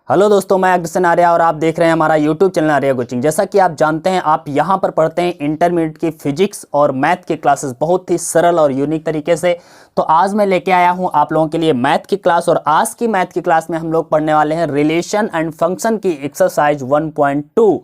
Hello दोस्तों, मैं अग्रसेन आर्या और आप देख रहे हैं हमारा यूट्यूब चैनल आर्या कोचिंग। जैसा कि आप जानते हैं, आप यहां पर पढ़ते हैं इंटरमीडिएट की फिजिक्स और मैथ की क्लासेस बहुत ही सरल और यूनिक तरीके से। तो आज मैं लेके आया हूं आप लोगों के लिए मैथ की क्लास, और आज की मैथ की क्लास में हम लोग पढ़ने वाले हैं रिलेशन एंड फंक्शन की एक्सरसाइज 1.2।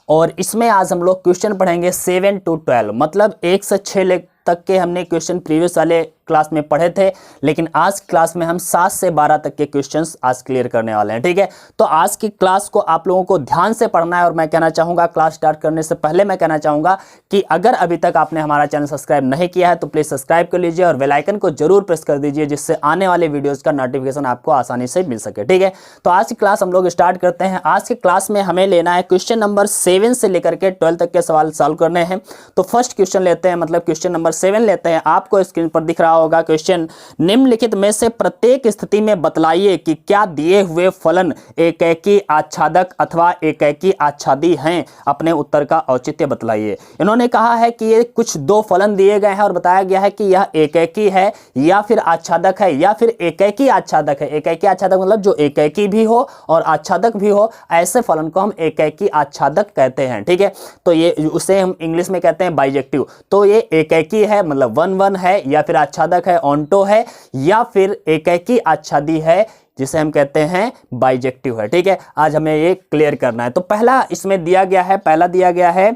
और इसमें आज हम लोग क्वेश्चन पढ़ेंगे 7 to 12, मतलब 1 से 6 तक के हमने क्वेश्चन प्रीवियस वाले क्लास में पढ़े थे, लेकिन आज क्लास में हम 7 से 12 तक के क्वेश्चंस आज क्लियर करने वाले हैं। ठीक है, तो आज की क्लास को आप लोगों को ध्यान से पढ़ना है। और मैं कहना चाहूँगा, क्लास स्टार्ट करने से पहले मैं कहना चाहूँगा कि अगर अभी तक आपने हमारा चैनल सब्सक्राइब नहीं किया है तो प्लीज़ सब्सक्राइब कर लीजिए और बेल आइकन को जरूर प्रेस कर दीजिए, जिससे आने वाले वीडियोज़ का नोटिफिकेशन आपको आसानी से मिल सके। ठीक है, तो आज की क्लास हम लोग स्टार्ट करते हैं। आज की क्लास में हमें लेना है क्वेश्चन नंबर 7 से लेकर के 12 तक के सवाल सॉल्व करने हैं। तो फर्स्ट क्वेश्चन लेते हैं, मतलब क्वेश्चन नंबर 7 लेते हैं। आपको स्क्रीन पर दिख रहा होगा क्वेश्चन, निम्नलिखित में से प्रत्येक स्थिति में बतलाइए कि क्या दिए हुए फलन एकैकी आच्छादक अथवा एकैकी आच्छादी हैं। अपने उत्तर का औचित्य बतलाइए। इन्होंने कहा है कि ये कुछ दो फलन दिए गए हैं और बताया गया है कि यह एकैकी है या फिर आच्छादक है या फिर एकैकी आच्छादक है। एकैकी आच्छादक मतलब जो एकैकी भी हो और आच्छादक भी हो, ऐसे फलन को हम एकैकी आच्छादक कहते हैं। ठीक है, तो ये उसे हम इंग्लिश में कहते हैं बाइजेक्टिव। तो ये एकैकी है मतलब 1 है, या फिर आच्छादक है ऑन्टो है, या फिर एकैकी आच्छादी है जिसे हम कहते हैं बाइजेक्टिव है। ठीक है, आज हमें ये क्लियर करना है। तो पहला इसमें दिया गया है, पहला दिया गया है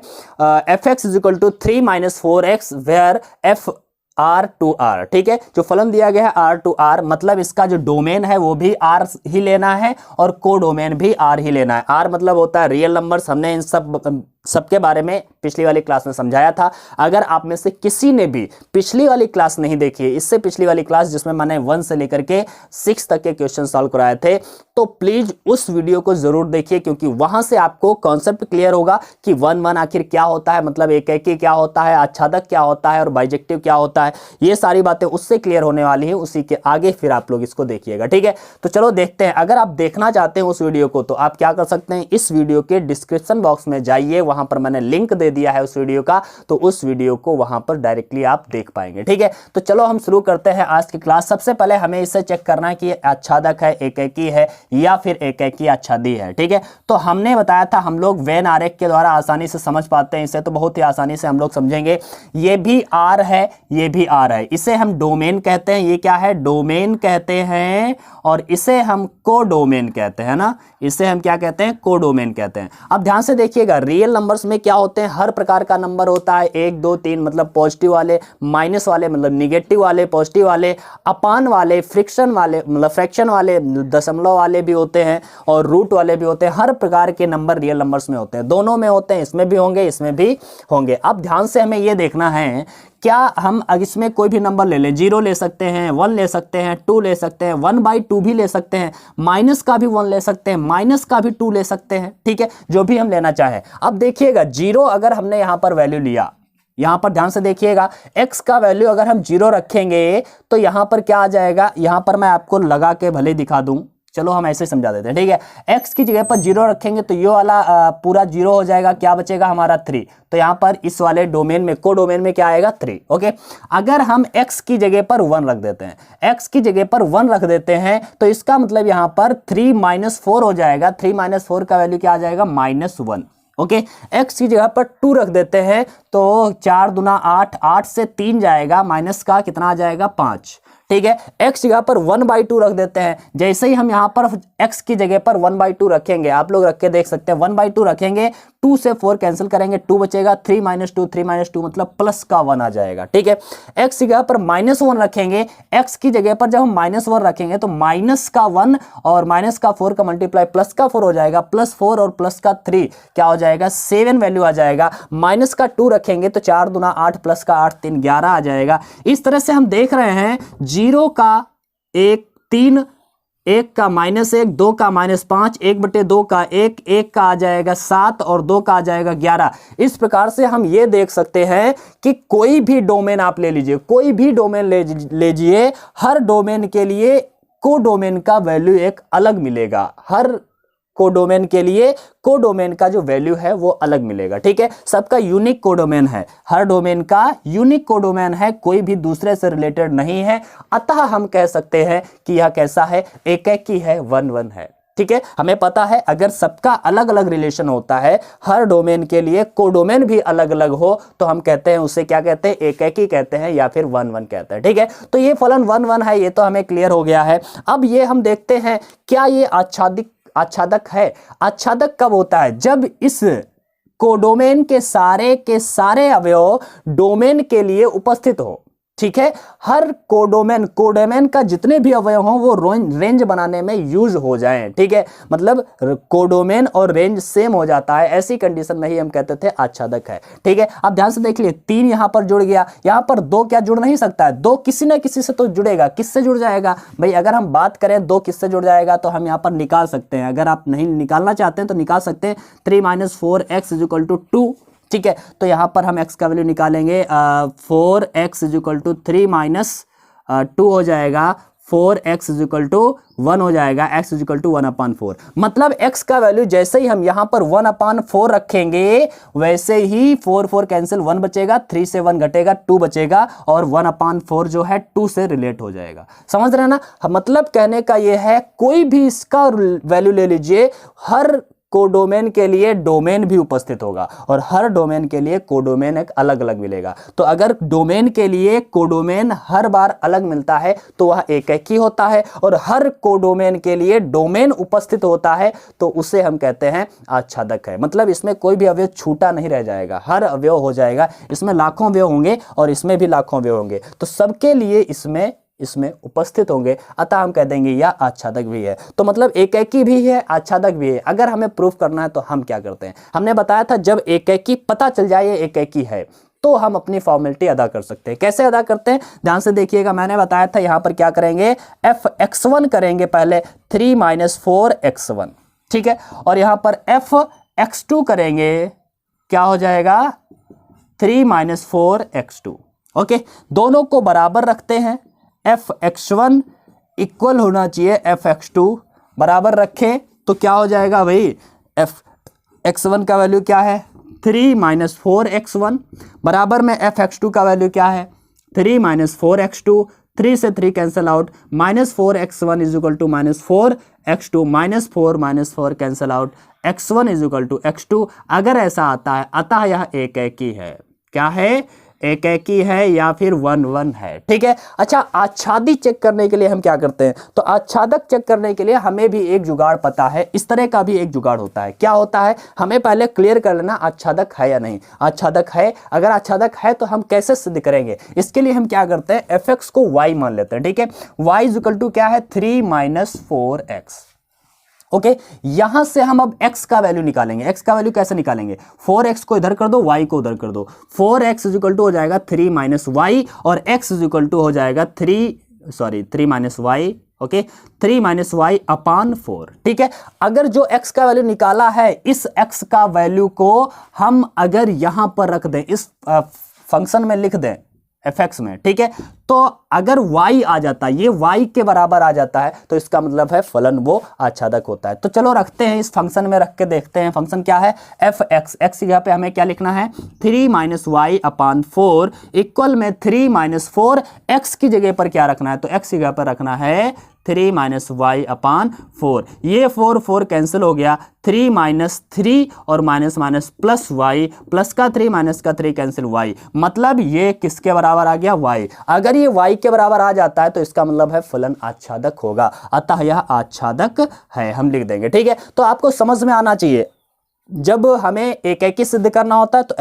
fx = 3 - 4x where f R/R। ठीक है, जो फलन दिया गया है R/R, मतलब इसका जो डोमेन है वो भी R ही लेना है और को डोमेन भी R ही लेना है। R मतलब होता है रियल नंबर्स। हमने इन सबके बारे में पिछली वाली क्लास में समझाया था। अगर आप में से किसी ने भी पिछली वाली क्लास नहीं देखी है, इससे पिछली वाली क्लास जिसमें मैंने 1 से लेकर के 6 तक के क्वेश्चन सॉल्व कराए थे, तो प्लीज उस वीडियो को जरूर देखिए, क्योंकि वहां से आपको कॉन्सेप्ट क्लियर होगा कि 1 आखिर क्या होता है, मतलब एकैकी क्या होता है, आच्छादक क्या होता है और बाइजेक्टिव क्या होता है। ये सारी बातें उससे क्लियर होने वाली है। उसी के आगे फिर आप लोग इसको देखिएगा। ठीक है, तो चलो देखते हैं। अगर आप देखना चाहते हैं उस वीडियो को, तो आप क्या कर सकते हैं, इस वीडियो के डिस्क्रिप्शन बॉक्स में जाइए, वहां पर मैंने लिंक दे दिया है उस वीडियो का, तो उस वीडियो को वहां पर डायरेक्टली आप देख पाएंगे। ठीक है, तो चलो हम शुरू करते हैं आज की क्लास। सबसे पहले हमें इसे चेक करना है कि आच्छादक है, एकैकी है या फिर एकैकी आच्छादी है। ठीक है, तो हमने बताया था हम लोग वेन आरेख के द्वारा आसानी से समझ पाते हैं इसे, तो बहुत ही आसानी से हम लोग समझेंगे। ये भी R है, ये भी R है, इसे हम डोमेन कहते हैं। ये क्या है, डोमेन कहते हैं, और इसे हम कोडोमेन कहते हैं ना, इसे हम क्या कहते हैं, कोडोमेन कहते हैं। अब ध्यान से देखिएगा, रियल नंबर्स में क्या होते हैं, हर प्रकार का नंबर होता है। 1 2 3 मतलब पॉजिटिव वाले, माइनस वाले मतलब निगेटिव वाले, पॉजिटिव वाले, अपान वाले, फ्रिक्शन वाले मतलब फ्रैक्शन वाले, दशमलव वाले भी होते हैं और रूट वाले भी होते हैं। हर प्रकार के नंबर रियल नंबर्स में होते हैं, दोनों में होते हैं, इसमें भी होंगे इसमें भी होंगे। अब ध्यान से हमें यह देखना है, क्या हम इसमें कोई भी नंबर ले लें, 0 ले सकते हैं, 1 ले सकते हैं, 2 ले सकते हैं, 1/2 भी ले सकते हैं, माइनस का भी 1 ले सकते हैं, माइनस का भी 2 ले सकते हैं। ठीक है, जो भी हम लेना चाहें। अब देखिएगा, 0 अगर हमने यहां पर वैल्यू लिया, यहां पर ध्यान से देखिएगा, x का वैल्यू अगर हम 0 रखेंगे तो यहां पर क्या आ जाएगा, यहां पर मैं आपको लगा के भले दिखा दूं, चलो हम ऐसे समझा देते हैं। ठीक है, x की जगह पर 0 रखेंगे तो ये वाला पूरा 0 हो जाएगा, क्या बचेगा हमारा 3। तो यहां पर इस वाले डोमेन में, को डोमेन में क्या आएगा, 3। ओके, अगर हम x की जगह पर 1 रख देते हैं, x की जगह पर 1 रख देते हैं, तो इसका मतलब यहां पर 3 - 4 हो जाएगा। 3 - 4 का वैल्यू क्या आ जाएगा, -1। ओके, x की जगह पर 2 रख देते हैं तो 4 दूना 8, 8 से 3 जाएगा, माइनस का कितना आ जाएगा, 5। ठीक है, x जगह पर 1/2 रख देते हैं। जैसे ही हम यहां पर x की जगह पर 1/2 रखेंगे, आप लोग रख के देख सकते हैं, 1/2 रखेंगे, 2 से 4 कैंसिल करेंगे, 2 बचेगा, 3 - 2, 3 - 2 मतलब प्लस का 1 आ जाएगा। ठीक है, x की जगह पर -1 रखेंगे, x की जगह पर जब हम -1 रखेंगे तो माइनस का 1 और माइनस का 4 का मल्टीप्लाई प्लस का 4 हो जाएगा, +4 और प्लस का 3 क्या हो जाएगा, 7 वैल्यू आ जाएगा। माइनस का 2 रखेंगे तो 4 दूना 8 प्लस का 8 3 11 आ जाएगा। इस तरह से हम देख रहे हैं, 0 का 1 3, 1 का -1, 2 का -5, 1/2 का 1, 1 का आ जाएगा 7 और 2 का आ जाएगा 11। इस प्रकार से हम ये देख सकते हैं कि कोई भी डोमेन आप ले लीजिए, कोई भी डोमेन ले लीजिए, हर डोमेन के लिए को डोमेन का वैल्यू एक अलग मिलेगा। हर कोडोमेन के लिए कोडोमेन का जो वैल्यू है वो अलग मिलेगा। ठीक है, सबका यूनिक कोडोमेन है, हर डोमेन का यूनिक कोडोमेन है, कोई भी दूसरे से रिलेटेड नहीं है। अतः हम कह सकते हैं कि यह कैसा है, एकैकी है, 1 1 है। ठीक है, हमें पता है अगर सबका अलग अलग रिलेशन होता है, हर डोमेन के लिए कोडोमेन भी अलग अलग हो, तो हम कहते हैं उसे क्या कहते हैं, एकैकी कहते हैं या फिर वन वन कहते हैं। ठीक है, तो ये फलन वन वन है, ये तो हमें क्लियर हो गया है। अब ये हम देखते हैं क्या ये आच्छादक है। आच्छादक कब होता है, जब इस कोडोमेन के सारे अवयव डोमेन के लिए उपस्थित हो। ठीक है, हर कोडोमेन का जितने भी अवयव हों वो रेंज बनाने में यूज हो जाएं। ठीक है, मतलब कोडोमेन और रेंज सेम हो जाता है, ऐसी कंडीशन में ही हम कहते थे आच्छादक है। ठीक है, अब ध्यान से देख लिए, 3 यहां पर जुड़ गया, यहां पर 2 क्या जुड़ नहीं सकता है, 2 किसी ना किसी से तो जुड़ेगा। किससे जुड़ जाएगा भाई, अगर हम बात करें 2 किससे जुड़ जाएगा तो हम यहां पर निकाल सकते हैं। अगर आप नहीं निकालना चाहते हैं तो निकाल सकते हैं, 3 - 4x = 2। ठीक है, तो यहां पर हम x का वैल्यू निकालेंगे, 4x = 3 - 2 हो जाएगा, 4x = 1 हो जाएगा, x = 1/4। मतलब x का वैल्यू जैसे ही हम यहां पर 1/4 रखेंगे, वैसे ही 4 कैंसिल, 1 बचेगा, 3 से 1 घटेगा, 2 बचेगा, और 1/4 जो है 2 से रिलेट हो जाएगा। समझ रहे हैं ना, मतलब कहने का यह है कोई भी इसका वैल्यू ले लीजिए, हर कोडोमेन के लिए डोमेन भी उपस्थित होगा और हर डोमेन के लिए कोडोमेन एक अलग अलग मिलेगा। तो अगर डोमेन के लिए कोडोमेन हर बार अलग मिलता है तो वह एकैकी होता है, और हर कोडोमेन के लिए डोमेन उपस्थित होता है तो उसे हम कहते हैं आच्छादक है। मतलब इसमें कोई भी अवयव छूटा नहीं रह जाएगा, हर अवयव हो जाएगा। इसमें लाखों अवयव होंगे और इसमें भी लाखों अवयव होंगे, तो सबके लिए इसमें उपस्थित होंगे, अतः हम कह देंगे यह आच्छादक भी है। तो मतलब एकैकी भी है, आच्छादक भी है। अगर हमें प्रूफ करना है तो हम क्या करते हैं, हमने बताया था जब एकैकी पता चल जाए ये एकैकी है तो हम अपनी फॉर्मेलिटी अदा कर सकते हैं। कैसे अदा करते हैं, ध्यान से देखिएगा, मैंने बताया था यहां पर क्या करेंगे, fx1 करेंगे पहले, 3 - 4x1। ठीक है, और यहां पर fx2 करेंगे, क्या हो जाएगा, 3 - 4x2। ओके, दोनों को बराबर रखते हैं, fx1 इक्वल होना चाहिए fx2, बराबर रखें तो क्या हो जाएगा भाई, fx1 का वैल्यू क्या है, 3 - 4x1, बराबर में fx2 का वैल्यू क्या है, 3 - 4x2, 3 से 3 cancel out, -4x1 = -4x2, -4 - 4 cancel out, x1 = x2। अगर ऐसा आता है अतः यह एकैकी है। क्या है, एकैकी है या फिर 1 1 है। ठीक है, अच्छा, आच्छादी चेक करने के लिए हम क्या करते हैं, तो आच्छादक चेक करने के लिए हमें भी एक जुगाड़ पता है, इस तरह का भी एक जुगाड़ होता है। क्या होता है, हमें पहले क्लियर कर लेना आच्छादक है या नहीं। आच्छादक है, अगर आच्छादक है तो हम कैसे सिद्ध करेंगे, इसके लिए हम क्या करते हैं, fx को y मान लेते हैं। ठीक है, y = क्या है, 3 - 4x। ओके, यहां से हम अब x का वैल्यू निकालेंगे। x का वैल्यू कैसे निकालेंगे, 4x को इधर कर दो, y को उधर कर दो, 4x = हो जाएगा 3 - y, और x = हो जाएगा 3 - y। Okay, 3 - y/4। ठीक है, अगर जो x का वैल्यू निकाला है, इस x का वैल्यू को हम अगर यहां पर रख दें, इस फंक्शन में लिख दें fx में, ठीक है, तो अगर y आ जाता है, ये y के बराबर आ जाता है, तो इसका मतलब है फलन वो आच्छादक होता है। तो चलो रखते हैं, इस फंक्शन में रख के देखते हैं। फंक्शन क्या है, fx, x की जगह पे हमें क्या लिखना है, 3 - y/4 इक्वल में 3 - 4, x की जगह पर क्या रखना है, तो x की जगह पर रखना है 3 - y/4। ये 4 कैंसिल हो गया, 3 - 3 और माइनस प्लस y, प्लस का 3 माइनस का 3 कैंसिल y, मतलब ये किसके बराबर आ गया, y। अगर ये y के बराबर आ जाता है तो इसका मतलब है फलन आच्छादक होगा, अतः यह आच्छादक है, हम लिख देंगे। ठीक है, तो आपको समझ में आना चाहिए, जब हमें एकैकी सिद्ध करना होता है तो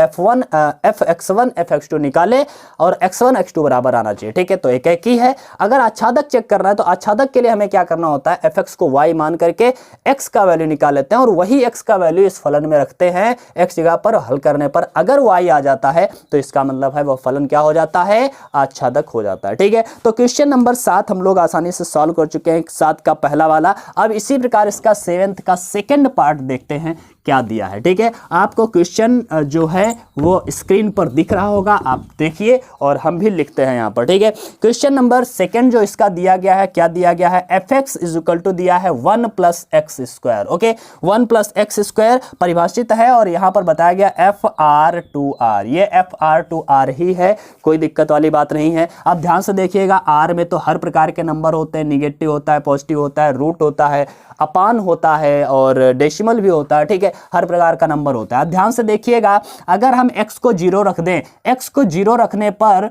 fx1 fx2 निकाले और x1 x2 बराबर आना चाहिए। ठीक है, तो एकैकी है। अगर आच्छादक चेक करना है तो आच्छादक के लिए हमें क्या करना होता है, fx को y मान करके x का वैल्यू निकाल लेते हैं और वही x का वैल्यू इस फलन में रखते हैं, x जगह पर हल करने पर अगर y आ जाता है तो इसका मतलब है वह फलन क्या हो जाता है, आच्छादक हो जाता है। ठीक है, तो क्वेश्चन नंबर 7 हम लोग आसानी से सॉल्व कर चुके हैं, 7 का पहला वाला। अब इसी प्रकार इसका 7th का सेकेंड पार्ट देखते हैं क्या दिया है। ठीक है, आपको क्वेश्चन जो है वो स्क्रीन पर दिख रहा होगा, आप देखिए और हम भी लिखते हैं यहाँ पर। ठीक है, क्वेश्चन नंबर सेकंड जो इसका दिया गया है, क्या दिया गया है, F X is equal to दिया है 1 plus X square. Okay, 1 plus X square परिभाषित है और यहाँ पर बताया गया एफ आर टू आर, ये एफ आर टू आर ही है, कोई दिक्कत वाली बात नहीं है। अब ध्यान से देखिएगा, आर में तो हर प्रकार के नंबर होते हैं, निगेटिव होता है, पॉजिटिव होता है, रूट होता है, अपान होता है और डेसिमल भी होता है। ठीक है, हर प्रकार का नंबर होता है। अब ध्यान से देखिएगा, अगर हम x को 0 रख दें, x को 0 रखने पर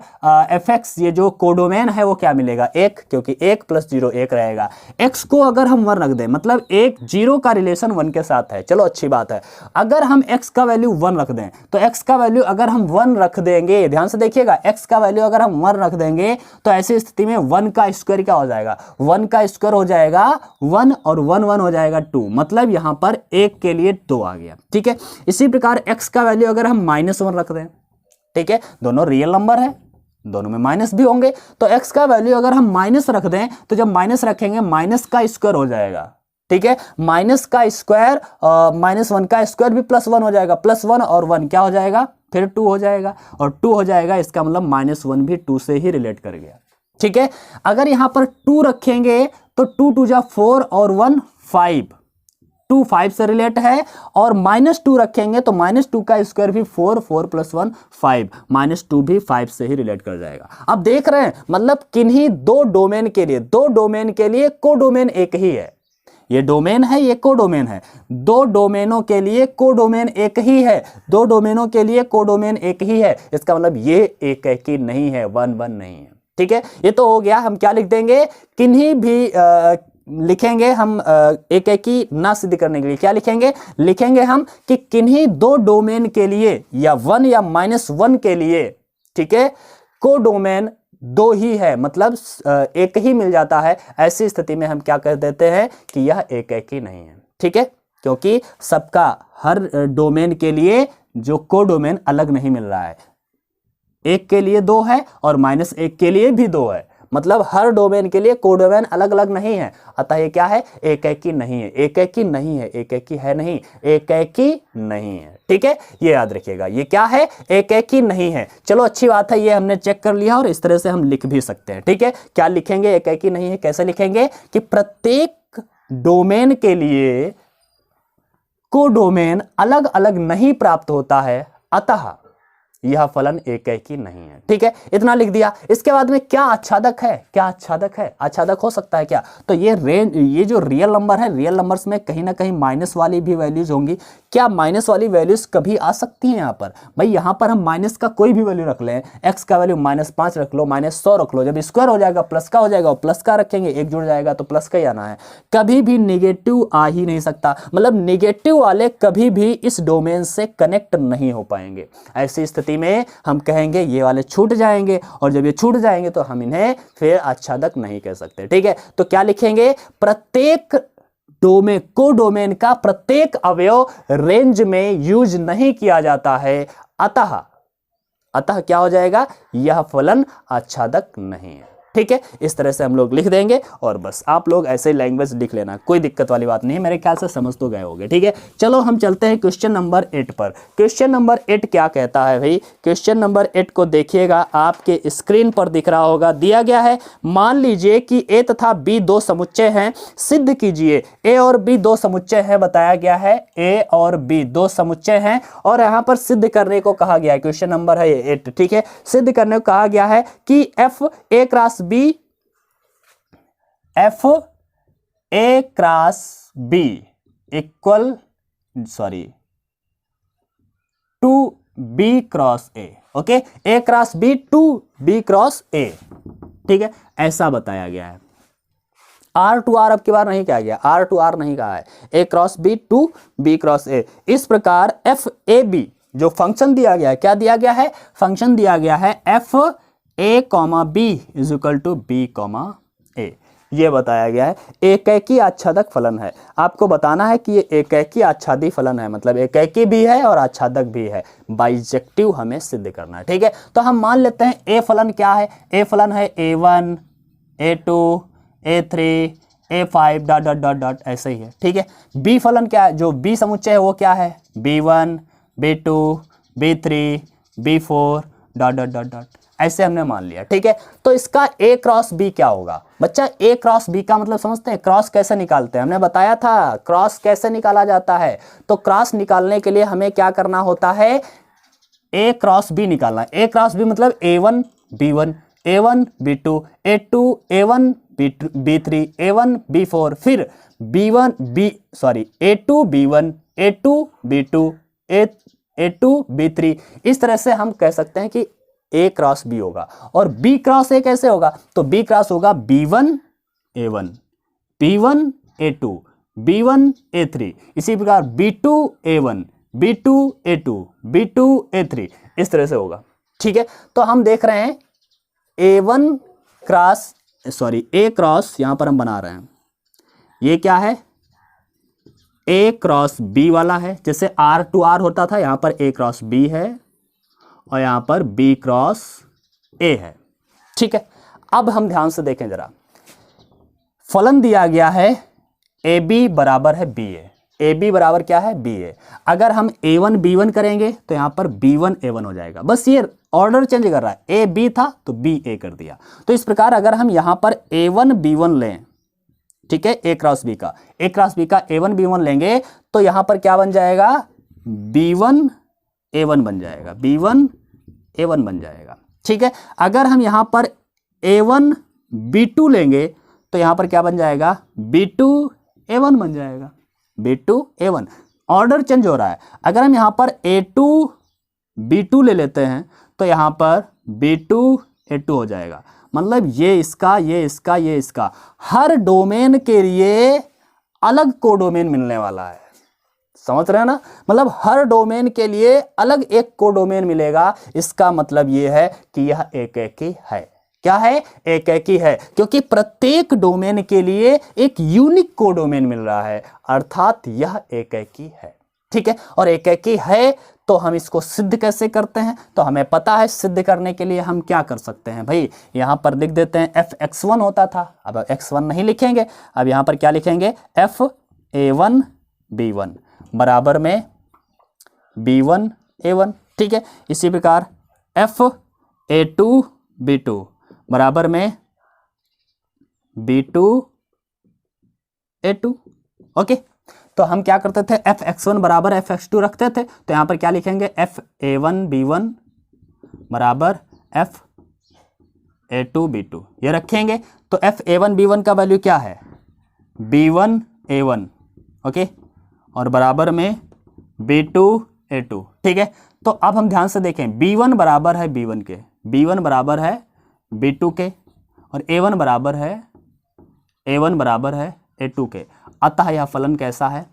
एफ एक्स ये जो कोडोमेन है वो क्या मिलेगा, 1, क्योंकि 1 प्लस 0 1 रहेगा। x को अगर हम 1 रख दें, मतलब 1 0 का रिलेशन 1 के साथ है, चलो अच्छी बात है। अगर हम x का वैल्यू 1 रख दें, तो x का वैल्यू अगर हम 1 रख देंगे, ध्यान से देखिएगा, x का वैल्यू अगर हम 1 रख देंगे तो ऐसी स्थिति में 1 का स्क्वायर क्या हो जाएगा, 1 का स्क्वायर हो जाएगा 1 और 1 1 हो जाएगा 2, मतलब यहां पर 1 के लिए 2 आ गया। ठीक है, इसी प्रकार x का वैल्यू अगर हम -1 रख दें, ठीक है, दोनों रियल नंबर है, दोनों में माइनस भी होंगे, तो x का वैल्यू अगर हम माइनस रख दें तो जब माइनस रखेंगे माइनस का स्क्वायर हो जाएगा। ठीक है, माइनस का स्क्वायर -1 का स्क्वायर भी +1 हो जाएगा, +1 और 1 क्या हो जाएगा, फिर 2 हो जाएगा, और 2 हो जाएगा, इसका मतलब -1 भी 2 से ही रिलेट कर गया। ठीक है, अगर यहां पर 2 रखेंगे तो 2 2 जा 4 और 1 5, 2 5 से रिलेट है, और -2 रखेंगे तो -2 का स्क्वायर भी 4, 4 + 1 5, -2 भी 5 से ही रिलेट कर जाएगा। अब देख रहे हैं, मतलब किन्हीं दो डोमेन के लिए कोडोमेन एक ही है, ये डोमेन है, ये कोडोमेन है, दो डोमेनों के लिए कोडोमेन एक ही है, दो डोमेनों के लिए कोडोमेन एक ही है, इसका मतलब ये एक ही नहीं है, 1 1 नहीं है। ठीक है, ये तो हो गया। हम क्या लिख देंगे, किन्हीं भी लिखेंगे हम एक ही ना सिद्ध करने के लिए क्या लिखेंगे, लिखेंगे हम कि किन्हीं दो डोमेन के लिए या 1 या -1 के लिए, ठीक है, कोडोमेन दो ही है, मतलब एक ही मिल जाता है। ऐसी स्थिति में हम क्या कर देते हैं कि यह एक ही नहीं है। ठीक है, क्योंकि सबका हर डोमेन के लिए जो कोडोमेन अलग नहीं मिल रहा है, 1 के लिए 2 है और -1 के लिए भी 2 है, मतलब हर डोमेन के लिए कोडोमेन अलग अलग नहीं है। अतः ये क्या है, एक ही नहीं है, एक ही नहीं है, एक ही है नहीं, एक ही नहीं है। ठीक है, ये याद रखिएगा, ये क्या है, एक ही नहीं है। चलो अच्छी बात है, ये हमने चेक कर लिया और इस तरह से हम लिख भी सकते हैं। ठीक है, क्या लिखेंगे, एक ही नहीं है, कैसे लिखेंगे कि प्रत्येक डोमेन के लिए कोडोमेन अलग अलग नहीं प्राप्त होता है, अतः यह फलन एक ही नहीं है। ठीक है, इतना लिख दिया। इसके बाद में क्या आच्छादक है, क्या आच्छादक है, आच्छादक हो सकता है क्या, तो ये रेंज, ये जो रियल नंबर है, रियल नंबर्स में कहीं ना कहीं माइनस वाली भी वैल्यूज होंगी। क्या माइनस वाली वैल्यूज कभी आ सकती हैं यहाँ पर, भाई यहाँ पर हम माइनस का कोई भी वैल्यू रख लें, एक्स का वैल्यू -5 रख लो, -100 रख लो, जब स्क्वायर हो जाएगा प्लस का हो जाएगा, और प्लस का रखेंगे, एक जुड़ जाएगा तो प्लस का ही आना है, कभी भी निगेटिव आ ही नहीं सकता, मतलब निगेटिव वाले कभी भी इस डोमेन से कनेक्ट नहीं हो पाएंगे। ऐसी स्थिति में हम कहेंगे ये वाले छूट जाएंगे, और जब ये छूट जाएंगे तो हम इन्हें फिर आच्छादक नहीं कह सकते। ठीक है, तो क्या लिखेंगे, प्रत्येक डोमेन, कोडोमेन का प्रत्येक अवयव रेंज में यूज नहीं किया जाता है, अतः क्या हो जाएगा, यह फलन आच्छादक नहीं है। ठीक है, इस तरह से हम लोग लिख देंगे और बस आप लोग ऐसे लैंग्वेज लिख लेना, कोई दिक्कत वाली बात नहीं है, मेरे ख्याल से समझ तो गए होंगे। ठीक है, चलो हम चलते हैं क्वेश्चन नंबर 8 पर। क्वेश्चन नंबर 8 क्या कहता है भाई, क्वेश्चन नंबर 8 को देखिएगा, आपके स्क्रीन पर दिख रहा होगा, दिया गया है, मान लीजिए कि ए तथा बी दो समुच्चय हैं, सिद्ध कीजिए। ए और बी दो समुच्चय हैं, बताया गया है ए और बी दो समुच्चय हैं, और यहाँ पर सिद्ध करने को कहा गया है, क्वेश्चन नंबर है 8। ठीक है, सिद्ध करने को कहा गया है कि F A cross B, F A cross B equal, to B cross A. Okay, A cross B to B cross A. ठीक है, ऐसा बताया गया है। आर टू आर अब की बार नहीं कहा गया, आर टू आर नहीं कहा है, A cross B to B cross A. इस प्रकार एफ ए बी जो फंक्शन दिया गया है, क्या दिया गया है, फंक्शन दिया गया है F A comma B is equal to B comma A, ये बताया गया है। एकैकी आच्छादक फलन है, आपको बताना है कि ये एकैकी आच्छादी फलन है, मतलब एकैकी भी है और आच्छादक भी है, बाइजेक्टिव हमें सिद्ध करना है। ठीक है, तो हम मान लेते हैं ए फलन क्या है, ए फलन है A1 A2 A3 A5 dot dot dot dot ऐसे ही है, ठीक है। बी फलन क्या है, जो बी समुच्चय है वो क्या है, B1 B2 B3 B4 dot dot dot dot, ऐसे हमने मान लिया, ठीक है। तो इसका A क्रॉस B क्या होगा बच्चा, A क्रॉस B का मतलब समझते हैं, क्रॉस कैसे निकालते हैं, हमने बताया था क्रॉस कैसे निकाला जाता है। तो क्रॉस निकालने के लिए हमें क्या करना होता है, A क्रॉस B निकालना। A क्रॉस B मतलब A1 B1 A1 B2 A2 A1 B3 A1 B4, फिर A2 B1 A2 B2 A2 B3। इस तरह से हम कह सकते हैं कि A क्रॉस B होगा। और B क्रॉस A कैसे होगा, तो B क्रॉस होगा B1 A1 B1 A2 B1 A3, इसी प्रकार B2 A1 B2 A2 B2 A3, इस तरह से होगा, ठीक है। तो हम देख रहे हैं A क्रॉस यहां पर हम बना रहे हैं, ये क्या है, A क्रॉस B वाला है, जैसे R टू R होता था, यहां पर A क्रॉस B है और यहां पर B क्रॉस A है, ठीक है। अब हम ध्यान से देखें जरा, फलन दिया गया है AB बराबर है BA, AB बराबर क्या है BA। अगर हम A1 B1 करेंगे तो यहां पर B1 A1 हो जाएगा, बस ये ऑर्डर चेंज कर रहा है, A B था तो B A कर दिया। तो इस प्रकार अगर हम यहां पर A1 B1 लें, ठीक है, A क्रॉस B का A1 B1 लेंगे तो यहां पर क्या बन जाएगा, B1 A1 बन जाएगा, B1 A1 बन जाएगा, ठीक है। अगर हम यहां पर A1 B2 लेंगे तो यहां पर क्या बन जाएगा, B2 A1 बन जाएगा, B2 A1, ऑर्डर चेंज हो रहा है। अगर हम यहां पर A2 B2 ले लेते हैं तो यहां पर B2 A2 हो जाएगा, मतलब ये इसका हर डोमेन के लिए अलग कोडोमेन मिलने वाला है, समझ रहे हैं ना, मतलब हर डोमेन के लिए अलग एक कोडोमेन मिलेगा। इसका मतलब ये है कि यह एकैकी है, क्या है, एकैकी है, क्योंकि प्रत्येक डोमेन के लिए एक यूनिक कोडोमेन मिल रहा है, अर्थात यह एकैकी है, ठीक है। और एकैकी है तो हम इसको सिद्ध कैसे करते हैं, तो हमें पता है सिद्ध करने के लिए हम क्या कर सकते हैं भाई, यहां पर लिख देते हैं Fx1 होता था, अब x1 नहीं लिखेंगे, अब यहां पर क्या लिखेंगे, F(A1 B1) बराबर में B1 A1, ठीक है। इसी प्रकार F(A2 B2) बराबर में B2 A2, ओके। तो हम क्या करते थे, Fx1 बराबर Fx2 रखते थे, तो यहां पर क्या लिखेंगे, F(A1 B1) बराबर F(A2 B2), ये रखेंगे। तो F(A1 B1) का वैल्यू क्या है, B1 A1, ओके, और बराबर में B2 A2, ठीक है। तो अब हम ध्यान से देखें, B1 बराबर है B1 के, B1 बराबर है B2 के, और A1 बराबर है A2 के, अतः यह फलन कैसा है,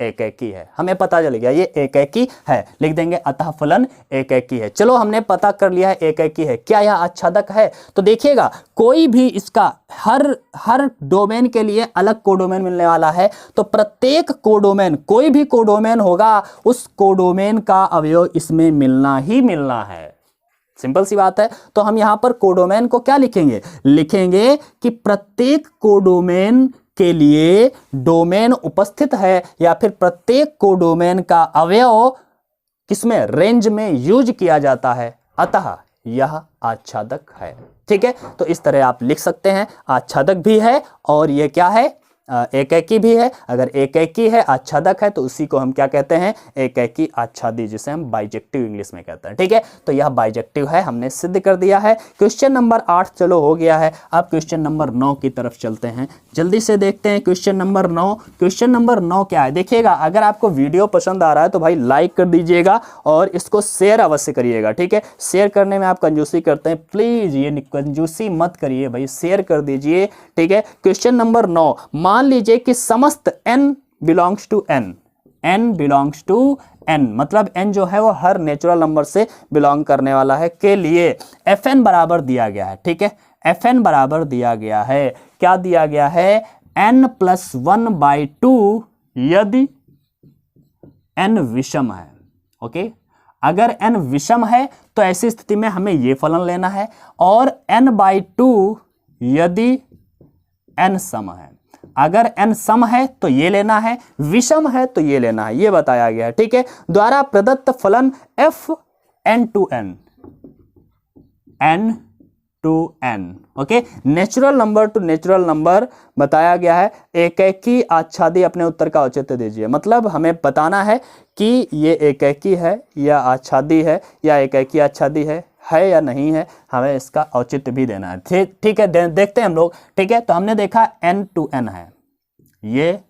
एकैकी है। हमें पता चल गया ये एकैकी है, लिख देंगे अतः फलन एकैकी है। चलो हमने पता कर लिया है एकैकी है। क्या यह आच्छादक है, तो देखिएगा कोई भी इसका हर डोमेन के लिए अलग कोडोमेन मिलने वाला है, तो प्रत्येक कोडोमेन, कोई भी कोडोमेन होगा उस कोडोमेन का अवयव इसमें मिलना ही मिलना है, सिंपल सी बात है। तो हम यहां पर कोडोमेन को क्या लिखेंगे कि प्रत्येक कोडोमेन के लिए डोमेन उपस्थित है, या फिर प्रत्येक कोडोमेन का अवयव किसमें, रेंज में यूज किया जाता है, अतः यह आच्छादक है, ठीक है। तो इस तरह आप लिख सकते हैं, आच्छादक भी है और ये क्या है, एकैकी भी है। अगर एकैकी है, आच्छादक है, तो उसी को हम क्या कहते हैं, एकैकी आच्छादी, जिसे हम बाइजेक्टिव इंग्लिश में कहते हैं, ठीक है। तो यह बाइजेक्टिव है, हमने सिद्ध कर दिया है। क्वेश्चन नंबर 8 चलो हो गया है। अब क्वेश्चन नंबर 9 की तरफ चलते हैं, जल्दी से देखते हैं क्वेश्चन नंबर 9। क्वेश्चन नंबर 9 क्या है, देखिएगा अगर आपको वीडियो पसंद आ रहा है तो भाई लाइक कर दीजिएगा और इसको शेयर अवश्य करिएगा, ठीक है। शेयर करने में आप कंजूसी करते हैं, प्लीज ये कंजूसी मत करिए भाई, शेयर कर दीजिए, ठीक है। क्वेश्चन नंबर 9, मान लीजिए कि समस्त n belongs to n, n belongs to n, मतलब n जो है वो हर नेचुरल नंबर से बिलोंग करने वाला है, के लिए fn बराबर दिया गया है, ठीक है। fn बराबर दिया गया है, क्या दिया गया है, n+1/2 यदि n विषम है, ओके। अगर n विषम है तो ऐसी स्थिति में हमें ये फलन लेना है, और n/2 यदि n सम है। अगर n सम है तो ये लेना है, विषम है तो ये लेना है, ये बताया गया है। ठीक है, द्वारा प्रदत्त फलन f n to n to n, okay, natural number to natural number बताया गया है। एकैकी आच्छादी अपने उत्तर का औचित्य दीजिए। मतलब हमें बताना है कि ये एकैकी है या आच्छादी है या एकैकी आच्छादी है या नहीं है, हमें इसका औचित्य भी देना है। ठीक है, देखते हैं हम लोग। ठीक है, तो हमने देखा n to n है, ये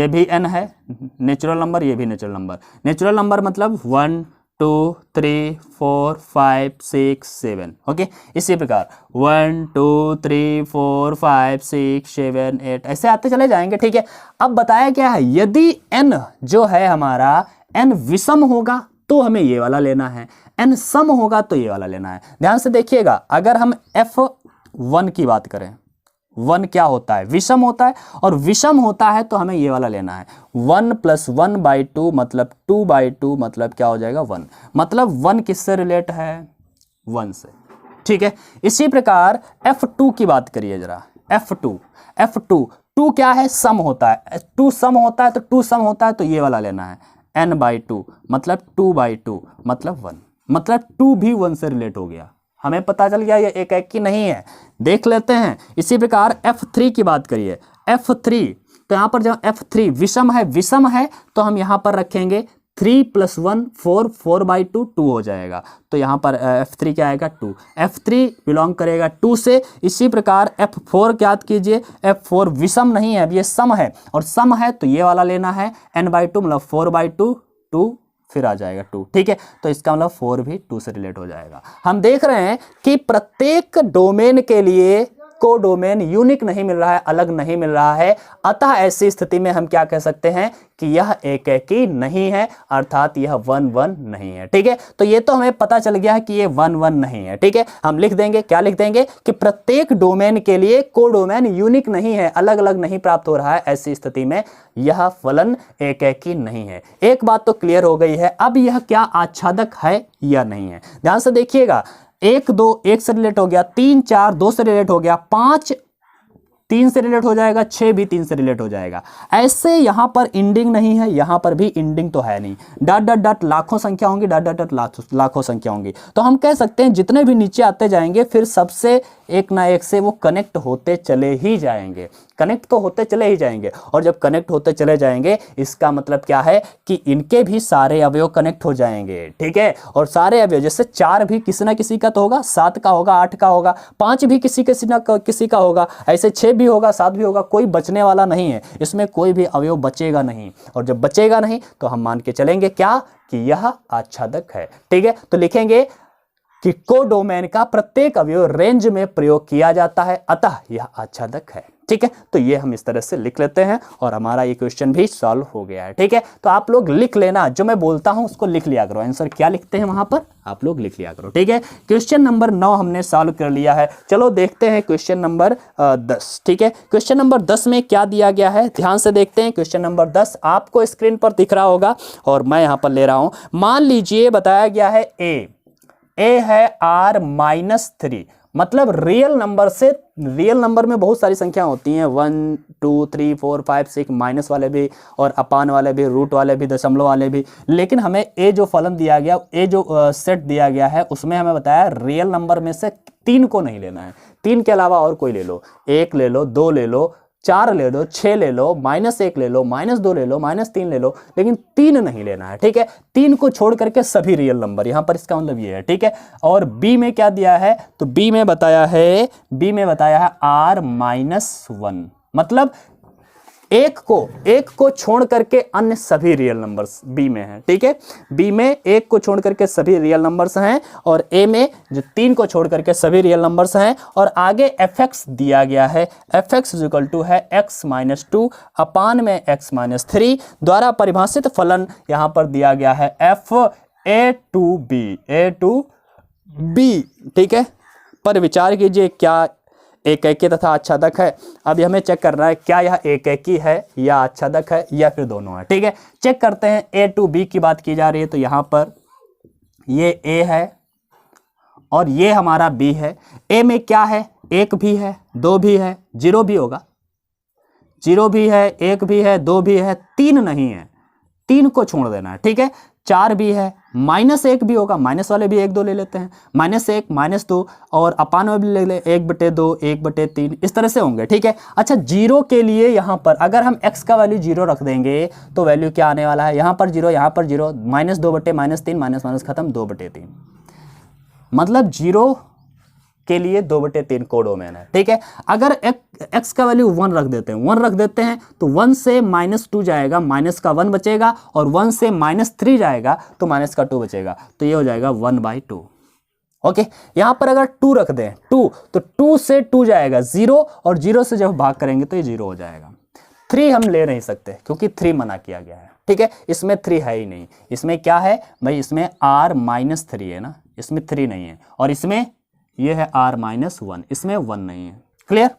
भी n है नेचुरल नंबर, ये भी नेचुरल नंबर। नेचुरल नंबर मतलब 1 2 3 4 5 6 7, ओके। इसी प्रकार 1 2 3 4 5 6 7 8 ऐसे आते चले जाएंगे। ठीक है, अब बताया क्या है, यदि n जो है हमारा n विषम होगा तो हमें ये वाला लेना है, n सम होगा तो ये वाला लेना है। ध्यान से देखिएगा, अगर हम f1 की बात करें, 1 क्या होता है, विषम होता है, और विषम होता है तो हमें ये वाला लेना है। 1 + 1/2 मतलब 2/2 मतलब क्या हो जाएगा 1, मतलब 1 किससे रिलेट है, 1 से। ठीक है, इसी प्रकार f2 की बात करिए जरा, f2 क्या है, सम होता है, 2 सम होता है, तो 2 सम होता है तो ये वाला लेना है, n/2 मतलब 2/2 मतलब 1, मतलब 2 भी 1 से रिलेट हो गया। हमें पता चल गया ये एकैकी नहीं है। देख लेते हैं, इसी प्रकार f3 की बात करिए, f3 तो यहाँ पर जब f3 विषम है तो हम यहाँ पर रखेंगे 3 + 1 4, 4/2 2 हो जाएगा, तो यहाँ पर f3 क्या आएगा 2, f3 बिलोंग करेगा 2 से। इसी प्रकार f4 याद कीजिए, f4 विषम नहीं है, अब ये सम है, और सम है तो ये वाला लेना है, n/2 मतलब 4/2 2 फिर आ जाएगा 2। ठीक है, तो इसका मतलब 4 भी 2 से रिलेट हो जाएगा। हम देख रहे हैं कि प्रत्येक डोमेन के लिए कोडोमेन यूनिक नहीं मिल रहा है, अलग नहीं मिल रहा है, अतः ऐसी स्थिति में हम क्या कह सकते हैं कि यह एकैकी नहीं है, अर्थात यह 1 1 नहीं है। ठीक है, तो ये तो हमें पता चल गया है कि ये 1 1 नहीं है। ठीक है, हम लिख देंगे, क्या लिख देंगे कि प्रत्येक डोमेन के लिए कोडोमेन यूनिक नहीं है, अलग अलग नहीं प्राप्त हो रहा है, ऐसी स्थिति में यह फलन एकैकी नहीं है। एक बात तो क्लियर हो गई है, अब यह क्या आच्छादक है या नहीं है। ध्यान से देखिएगा, 1 2 1 से रिलेट हो गया, 3 4 2 से रिलेट हो गया, 5 3 से रिलेट हो जाएगा, 6 भी 3 से रिलेट हो जाएगा। ऐसे यहां पर इंडिंग नहीं है, यहां पर भी इंडिंग तो है नहीं, डॉट डॉट डॉट लाखों संख्या होंगी, डॉट डॉट डॉट लाखों संख्या होंगी। तो हम कह सकते हैं जितने भी नीचे आते जाएंगे फिर सबसे एक ना एक से वो कनेक्ट होते चले ही जाएंगे, कनेक्ट तो होते चले ही जाएंगे। और जब कनेक्ट होते चले जाएंगे इसका मतलब क्या है कि इनके भी सारे अवयव कनेक्ट हो जाएंगे। ठीक है, और सारे अवयव जैसे 4 भी किसी ना किसी का तो होगा, 7 का होगा, 8 का होगा, 5 भी किसी का होगा, ऐसे 6 भी होगा, 7 भी होगा, कोई बचने वाला नहीं है, इसमें कोई भी अवयव बचेगा नहीं। और जब बचेगा नहीं तो हम मान के चलेंगे क्या कि यह आच्छादक है। ठीक है, तो लिखेंगे कि कोडोमेन का प्रत्येक अवयव रेंज में प्रयोग किया जाता है, अतः यह आच्छादक है। ठीक है, तो ये हम इस तरह से लिख लेते हैं और हमारा ये क्वेश्चन भी सॉल्व हो गया है। ठीक है, तो आप लोग लिख लेना, जो मैं बोलता हूं उसको लिख लिया करो, आंसर क्या लिखते हैं वहां पर आप लोग लिख लिया करो। ठीक है, क्वेश्चन नंबर 9 हमने सॉल्व कर लिया है। चलो देखते हैं क्वेश्चन नंबर 10। ठीक है, क्वेश्चन नंबर 10 में क्या दिया गया है, ध्यान से देखते हैं। क्वेश्चन नंबर 10 आपको स्क्रीन पर दिख रहा होगा और मैं यहां पर ले रहा हूं। मान लीजिए बताया गया है ए है r-3, मतलब रियल नंबर में बहुत सारी संख्या होती हैं, 1 2 3 4 5 6, माइनस वाले भी और अपान वाले भी, रूट वाले भी, दशमलव वाले भी। लेकिन हमें ए जो फलन दिया गया, ए जो सेट दिया गया है उसमें हमें बताया रियल नंबर में से 3 को नहीं लेना है, 3 के अलावा और कोई ले लो, 1 ले लो, 2 ले लो, 4 ले लो, 6 ले लो, -1 ले लो, -2 ले लो, -3 ले लो, लेकिन 3 नहीं लेना है। ठीक है, 3 को छोड़ करके सभी रियल नंबर, यहां पर इसका मतलब ये है। ठीक है, और बी में क्या दिया है, तो बी में बताया है r-1, मतलब एक को छोड़ करके अन्य सभी रियल नंबर्स बी में है। ठीक है, बी में 1 को छोड़ करके सभी रियल नंबर्स हैं, और ए में जो 3 को छोड़ करके सभी रियल नंबर्स हैं, और आगे fx दिया गया है, fx है x-2 अपान में x-3 द्वारा परिभाषित फलन यहां पर दिया गया है a2b। ठीक है, पर विचार कीजिए क्या एकैकी तथा आच्छादक है। अभी हमें चेक करना है क्या यह एकैकी है या आच्छादक है या फिर दोनों है। ठीक है, चेक करते हैं। ए टू बी की बात की जा रही है तो यहां पर ये ए है और ये हमारा बी है। ए में क्या है, 1 भी है, 2 भी है, 0 भी होगा, 0 भी है, 1 भी है, 2 भी है, 3 नहीं है, 3 को छोड़ देना है, ठीक है। 4 भी है, -1 भी होगा, माइनस वाले भी 1 2 ले लेते हैं, -1 -2 और अपान में भी ले ले 1/2 1/3 इस तरह से होंगे, ठीक है। अच्छा 0 के लिए यहाँ पर अगर हम x का वैल्यू 0 रख देंगे तो वैल्यू क्या आने वाला है, यहाँ पर 0 यहाँ पर 0, -2/-3 माइनस माइनस खत्म 2/3, मतलब 0 के लिए 2/3 कोडोमेन है, ठीक है। अगर x का वैल्यू 1 रख देते हैं, 1 रख देते हैं तो 1 से -2 जाएगा, माइनस का 1 बचेगा, और 1 से -3 जाएगा तो माइनस का 2 बचेगा, तो ये हो जाएगा 1/2। ओके, यहां पर अगर 2 रख दें 2 तो 2 से 2 जाएगा 0, और 0 से जब भाग करेंगे तो ये 0 हो जाएगा। 3 हम ले नहीं सकते क्योंकि 3 मना किया गया है, ठीक है। इसमें 3 है ही नहीं, इसमें क्या है भाई, इसमें r-3 है ना, इसमें 3 नहीं है, और इसमें ये है r-1, इसमें 1 नहीं है, क्लियर।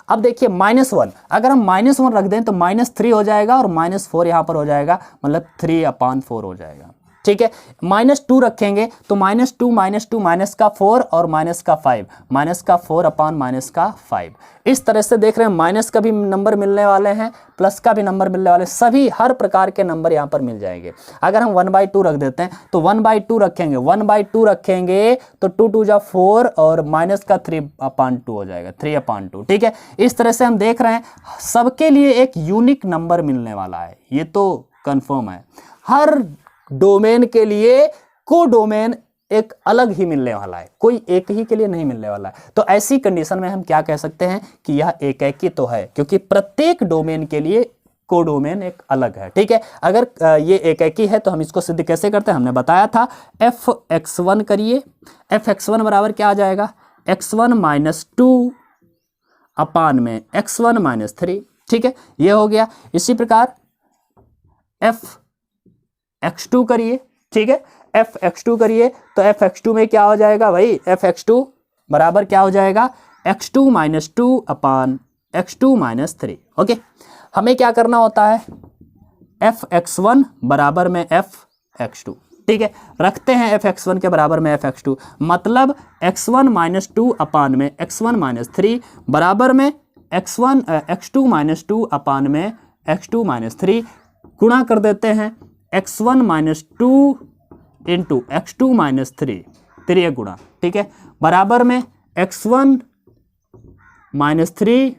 अब देखिए -1, अगर हम -1 रख दें तो -3 हो जाएगा, और -4 यहाँ पर हो जाएगा, मतलब 3/4 हो जाएगा, ठीक है। -2 रखेंगे तो -2 माइनस का 4 और माइनस का 5, -4/-5 इस तरह से देख रहे हैं। माइनस का भी नंबर मिलने वाले हैं, प्लस का भी नंबर मिलने वाले, सभी हर प्रकार के नंबर यहाँ पर मिल जाएंगे। अगर हम 1/2 रख देते हैं तो 1/2 रखेंगे, 1/2 रखेंगे तो 2 2 जा 4 और माइनस का 3/2 हो जाएगा, 3/2, ठीक है। इस तरह से हम देख रहे हैं सबके लिए एक यूनिक नंबर मिलने वाला है, ये तो कंफर्म है। हर डोमेन के लिए कोडोमेन एक अलग ही मिलने वाला है, कोई एक ही के लिए नहीं मिलने वाला है। तो ऐसी कंडीशन में हम क्या कह सकते हैं कि यह एकाकी तो है, क्योंकि प्रत्येक डोमेन के लिए कोडोमेन एक अलग है, ठीक है। अगर ये एकाकी है तो हम इसको सिद्ध कैसे करते हैं, हमने बताया था f(x1) करिए, f(x1) बराबर क्या आ जाएगा, x1 - 2 अपान में x1 - 3, ठीक है, ये हो गया। इसी प्रकार f(x2) करिए, ठीक है, f(x2) करिए तो f(x2) में क्या हो जाएगा भाई, f(x2) बराबर क्या हो जाएगा, x2 - 2 अपान x2 - 3। ओके, हमें क्या करना होता है, f(x1) बराबर में f(x2), ठीक है, रखते हैं f(x1) के बराबर में f(x2), मतलब x1 - 2 अपान में x1 - 3 बराबर में x2 - 2 अपान में x2 - 3, गुणा कर देते हैं x1 - 2 इंटू x2 - 3, 3 गुणा, ठीक है, बराबर में x1 - 3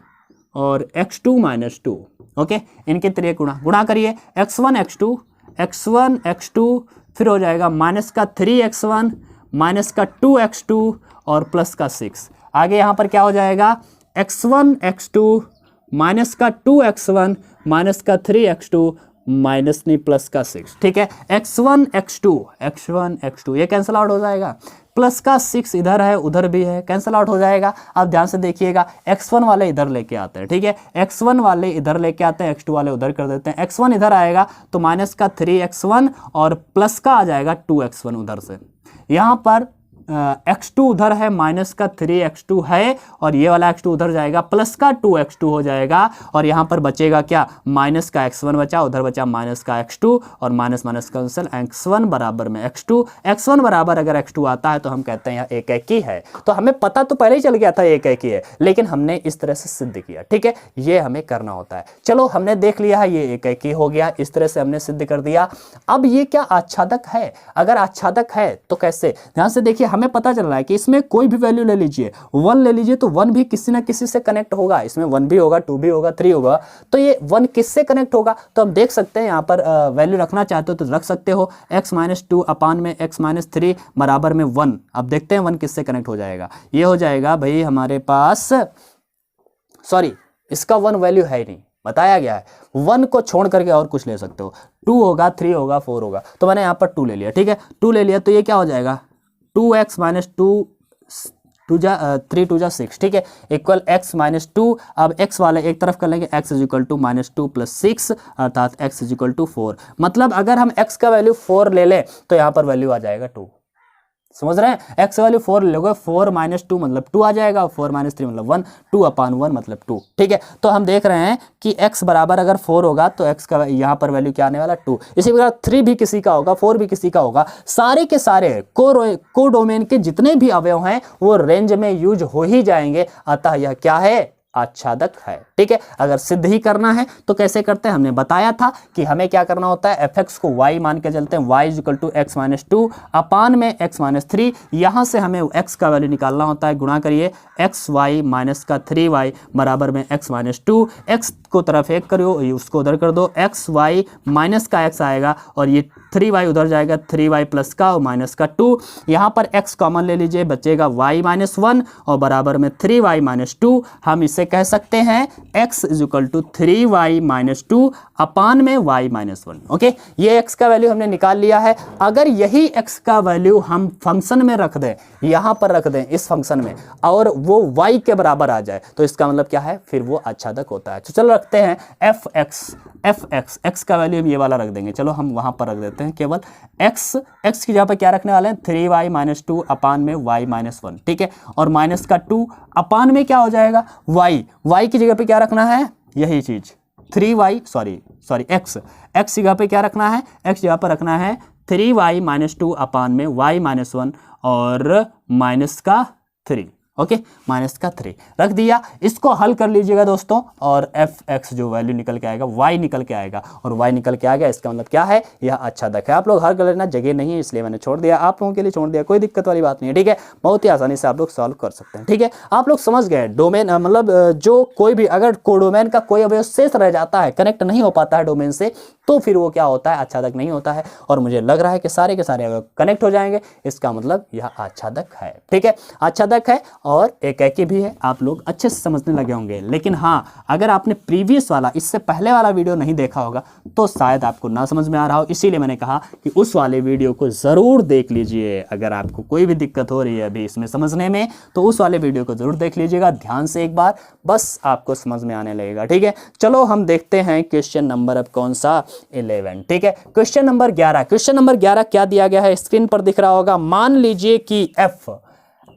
और x2 - 2, ओके, इनके 3 गुणा करिए, x1 x2 फिर हो जाएगा माइनस का 3x1 माइनस का 2x2 और प्लस का 6। आगे यहाँ पर क्या हो जाएगा, x1 x2 माइनस का 2x1 माइनस का 3x2 माइनस नहीं प्लस का 6, ठीक है। x1 x2 ये कैंसिल आउट हो जाएगा, प्लस का 6 इधर है उधर भी है, कैंसिल आउट हो जाएगा। अब ध्यान से देखिएगा, x1 वाले इधर लेके आते हैं, ठीक है, x1 वाले इधर लेके आते हैं, x2 वाले उधर कर देते हैं, x1 इधर आएगा तो माइनस का 3x1 और प्लस का आ जाएगा 2x1 उधर से। यहाँ पर x2 उधर है, माइनस का 3x2 है और ये वाला x2 उधर जाएगा, प्लस का 2x2 हो जाएगा और यहाँ पर बचेगा क्या, माइनस का x1 बचा, उधर बचा माइनस का x2 और माइनस माइनस कैंसिल, x1 बराबर में x2, x1 बराबर अगर x2 आता है तो हम कहते हैं यह एकाकी है। तो हमें पता तो पहले ही चल गया था एकाकी है, लेकिन हमने इस तरह से सिद्ध किया, ठीक है, ये हमें करना होता है। चलो हमने देख लिया है ये एकाकी हो गया, इस तरह से हमने सिद्ध कर दिया। अब ये क्या आच्छादक है, अगर आच्छादक है तो कैसे, ध्यान से देखिए, हमें पता चल रहा है कि इसमें कोई भी वैल्यू ले लीजिए, 1 ले लीजिए तो 1 भी किसी ना किसी से कनेक्ट होगा, इसमें 1 भी होगा, 2 भी होगा, 3 होगा, तो ये 1 किससे कनेक्ट होगा, तो हम देख सकते हैं यहाँ पर वैल्यू रखना चाहते हो तो रख सकते हो, x - 2 अपान में x - 3 बराबर में 1। अब देखते हैं 1 किससे कनेक्ट हो जाएगा, ये हो जाएगा भाई हमारे पास, सॉरी इसका 1 वैल्यू है ही नहीं, बताया गया है 1 को छोड़ करके और कुछ ले सकते हो, 2 होगा, 3 होगा, 4 होगा, तो मैंने यहाँ पर 2 ले लिया, ठीक है, 2 ले लिया तो ये क्या हो जाएगा, 2x - 2 3 2 6, ठीक है, इक्वल x - 2। अब x वाले एक तरफ कर लेंगे, x = -2 + 6 अर्थात x = 4। मतलब अगर हम x का वैल्यू 4 ले लें तो यहाँ पर वैल्यू आ जाएगा 2, समझ रहे हैं, x वैल्यू 4 लोगे, 4 - 2 मतलब 2 आ जाएगा, 4 - 3 मतलब 1, 2/1 मतलब 2, ठीक है। तो हम देख रहे हैं कि x बराबर अगर 4 होगा तो x का यहाँ पर वैल्यू क्या आने वाला 2। इसी प्रकार 3 भी किसी का होगा, 4 भी किसी का होगा, सारे के सारे कोडोमेन के जितने भी अवयव हैं वो रेंज में यूज हो ही जाएंगे, अतः यह क्या है, आच्छादक है। ठीक है, अगर सिद्ध ही करना है तो कैसे करते हैं, हमने बताया था कि हमें क्या करना होता है, fx को y मान के चलते हैं, y equal to x minus 2 upon में x माइनस 3, यहाँ से हमें x का वैल्यू निकालना होता है, गुणा करिए xy माइनस का 3y बराबर में x माइनस 2, x को तरफ एक करो, उसको उधर कर दो, xy माइनस का x आएगा और ये 3y उधर जाएगा, 3y प्लस का और माइनस का 2, यहाँ पर x कॉमन ले लीजिए, बचेगा y माइनस 1 और बराबर में 3y माइनस 2। हम इसे कह सकते हैं x is equal to 3y minus 2 upon में y माइनस 1। ओके, ये x का वैल्यू हमने निकाल लिया है। अगर यही x का वैल्यू हम फंक्शन में रख दें, यहाँ पर रख दें इस फंक्शन में, और वो y के बराबर आ जाए, तो इसका मतलब क्या है, फिर वो आच्छादक होता है। तो चलो रखते हैं fx x का वैल्यू हम ये वाला रख देंगे, चलो हम वहाँ पर रख देते हैं केवल x की जगह पर क्या रखने वाले हैं, 3y माइनस 2 अपान में y माइनस 1। ठीक है, और माइनस का 2 अपान में क्या हो जाएगा, y की जगह पे क्या रखना है, यही चीज 3y सॉरी x की जगह पे क्या रखना है, x जगह पर रखना है 3y माइनस 2 अपान में y माइनस 1 और माइनस का 3। ओके, माइनस का 3 रख दिया। इसको हल कर लीजिएगा दोस्तों, और fx जो वैल्यू निकल के आएगा, y निकल के आएगा, और y निकल के आ गया, इसका मतलब क्या है, यह आच्छादक है। आप लोग हल कर लेना, जगह नहीं है इसलिए मैंने छोड़ दिया, आप लोगों के लिए छोड़ दिया, कोई दिक्कत वाली बात नहीं है। ठीक है, बहुत ही आसानी से आप लोग सॉल्व कर सकते हैं। ठीक है, आप लोग समझ गए, डोमेन मतलब जो कोई भी अगर कोडोमेन का कोई अवयव शेष रह जाता है, कनेक्ट नहीं हो पाता है डोमेन से, तो फिर वो क्या होता है, आच्छादक नहीं होता है। और मुझे लग रहा है कि सारे के सारे अवयव कनेक्ट हो जाएंगे, इसका मतलब यह आच्छादक है। ठीक है, आच्छादक है और एकाकी भी है, आप लोग अच्छे से समझने लगे होंगे। लेकिन हाँ, अगर आपने प्रीवियस वाला, इससे पहले वाला वीडियो नहीं देखा होगा तो शायद आपको ना समझ में आ रहा हो, इसीलिए मैंने कहा कि उस वाले वीडियो को ज़रूर देख लीजिए। अगर आपको कोई भी दिक्कत हो रही है अभी इसमें समझने में, तो उस वाले वीडियो को ज़रूर देख लीजिएगा ध्यान से एक बार, बस आपको समझ में आने लगेगा। ठीक है, चलो हम देखते हैं क्वेश्चन नंबर अब कौन सा, 11। ठीक है, क्वेश्चन नंबर 11। क्वेश्चन नंबर 11 क्या दिया गया है, स्क्रीन पर दिख रहा होगा। मान लीजिए कि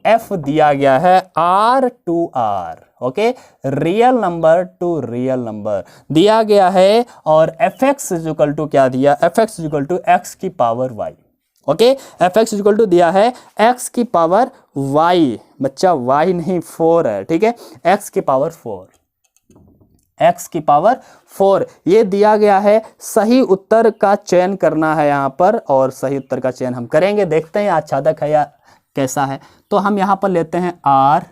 f दिया गया है r to r, okay, real number to real number दिया गया है, और fx इज इक्वल टू क्या दिया, fx is equal to x की power y। Okay, fx is equal to दिया है x की पावर y, बच्चा y नहीं 4 है। ठीक है, x की पावर 4, x की पावर 4 ये दिया गया है। सही उत्तर का चयन करना है यहाँ पर, और सही उत्तर का चयन हम करेंगे, देखते हैं आच्छादक है या कैसा है। तो हम यहाँ पर लेते हैं r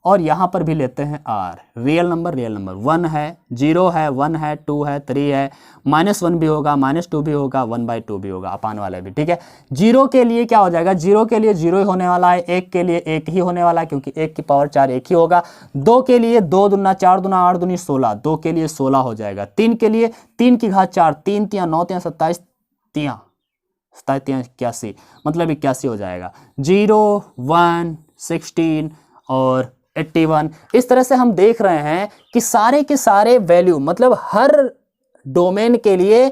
और यहाँ पर भी लेते हैं r, रियल नंबर 1 है, 0 है, 1 है, 2 है, 3 है, -1 भी होगा, -2 भी होगा, 1/2 भी होगा, अपान वाले भी। ठीक है, 0 के लिए क्या हो जाएगा, 0 के लिए 0 ही होने वाला है, 1 के लिए 1 ही होने वाला है क्योंकि 1 की पावर 4 1 ही होगा। 2 के लिए 2 दूना 4 दूना 8 दूनी 16, 2 के लिए 16 हो जाएगा। 3 के लिए 3 की घात 4, 3 तियाँ 9 तियाँ 27 तियाँ 81, मतलब 81 हो जाएगा। 0 1 16 और 81। इस तरह से हम देख रहे हैं कि सारे के सारे वैल्यू, मतलब हर डोमेन के लिए